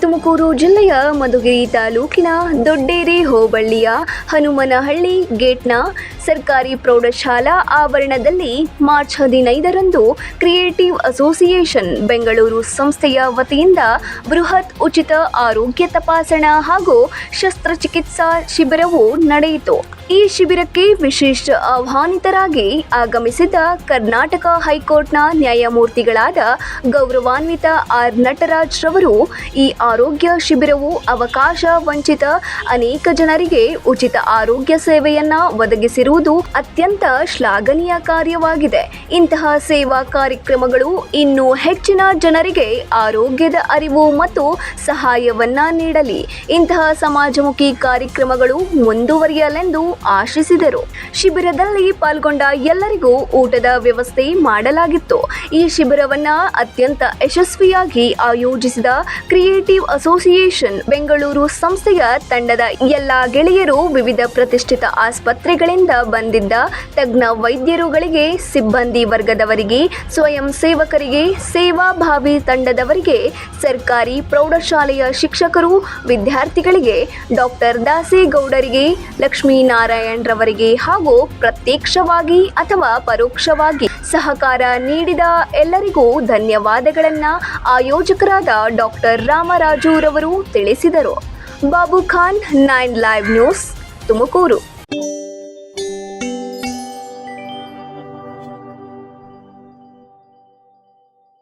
ತುಮಕೂರು ಜಿಲ್ಲೆಯ ಮಧುಗಿರಿ ತಾಲೂಕಿನ ದೊಡ್ಡೇರಿ ಹೋಬಳಿಯ ಹನುಮನಹಳ್ಳಿ ಗೇಟ್ನ ಸರ್ಕಾರಿ ಪ್ರೌಢಶಾಲಾ ಆವರಣದಲ್ಲಿ ಮಾರ್ಚ್ 15ರಂದು ಕ್ರಿಯೇಟಿವ್ ಅಸೋಸಿಯೇಷನ್ ಬೆಂಗಳೂರು ಸಂಸ್ಥೆಯ ವತಿಯಿಂದ ಬೃಹತ್ ಉಚಿತ ಆರೋಗ್ಯ ತಪಾಸಣಾ ಹಾಗೂ ಶಸ್ತ್ರಚಿಕಿತ್ಸಾ ಶಿಬಿರವು ನಡೆಯಿತು. ಈ ಶಿಬಿರಕ್ಕೆ ವಿಶೇಷ ಆಹ್ವಾನಿತರಾಗಿ ಆಗಮಿಸಿದ ಕರ್ನಾಟಕ ಹೈಕೋರ್ಟ್ನ ನ್ಯಾಯಮೂರ್ತಿಗಳಾದ ಗೌರವಾನ್ವಿತ ಆರ್ ನಟರಾಜ್ ರವರು ಈ ಆರೋಗ್ಯ ಶಿಬಿರವು ಅವಕಾಶ ವಂಚಿತ ಅನೇಕ ಜನರಿಗೆ ಉಚಿತ ಆರೋಗ್ಯ ಸೇವೆಯನ್ನ ಒದಗಿಸಿರುವುದು ಅತ್ಯಂತ ಶ್ಲಾಘನೀಯ ಕಾರ್ಯವಾಗಿದೆ. ಇಂತಹ ಸೇವಾ ಕಾರ್ಯಕ್ರಮಗಳು ಇನ್ನೂ ಹೆಚ್ಚಿನ ಜನರಿಗೆ ಆರೋಗ್ಯದ ಅರಿವು ಮತ್ತು ಸಹಾಯವನ್ನ ನೀಡಲಿ. ಇಂತಹ ಸಮಾಜಮುಖಿ ಕಾರ್ಯಕ್ರಮಗಳು ಮುಂದುವರಿಯಲೆಂದು ಆಶಿಸಿದರು. ಶಿಬಿರದಲ್ಲಿ ಪಾಲ್ಗೊಂಡ ಎಲ್ಲರಿಗೂ ಊಟದ ವ್ಯವಸ್ಥೆ ಮಾಡಲಾಗಿತ್ತು. ಈ ಶಿಬಿರವನ್ನ ಅತ್ಯಂತ ಯಶಸ್ವಿಯಾಗಿ ಆಯೋಜಿಸಿದ ಕ್ರಿಯೇಟಿವ್ ಅಸೋಸಿಯೇಷನ್ ಬೆಂಗಳೂರು ಸಂಸ್ಥೆಯ ತಂಡದ ಎಲ್ಲಾ ಗೆಳೆಯರು, ವಿವಿಧ ಪ್ರತಿಷ್ಠಿತ ಆಸ್ಪತ್ರೆಗಳಿಂದ ಬಂದಿದ್ದ ತಜ್ಞ ವೈದ್ಯರುಗಳಿಗೆ, ಸಿಬ್ಬಂದಿ ವರ್ಗದವರಿಗೆ, ಸ್ವಯಂ ಸೇವಕರಿಗೆ, ಸೇವಾಭಾವಿ ತಂಡದವರಿಗೆ, ಸರ್ಕಾರಿ ಪ್ರೌಢಶಾಲೆಯ ಶಿಕ್ಷಕರು, ವಿದ್ಯಾರ್ಥಿಗಳಿಗೆ, ಡಾಕ್ಟರ್ ದಾಸೇಗೌಡರಿಗೆ, ಲಕ್ಷ್ಮೀನಾರಾಯಣ್ ರವರಿಗೆ ಹಾಗೂ ಪ್ರತ್ಯಕ್ಷವಾಗಿ ಅಥವಾ ಪರೋಕ್ಷವಾಗಿ ಸಹಕಾರ ನೀಡಿದ ಎಲ್ಲರಿಗೂ ಧನ್ಯವಾದಗಳನ್ನ ಆಯೋಜಕರಾದ ಡಾಕ್ಟರ್ ರಾಮರಾಜು ರವರು ತಿಳಿಸಿದರು. Babu Khan, 9 live news, Tumakuru.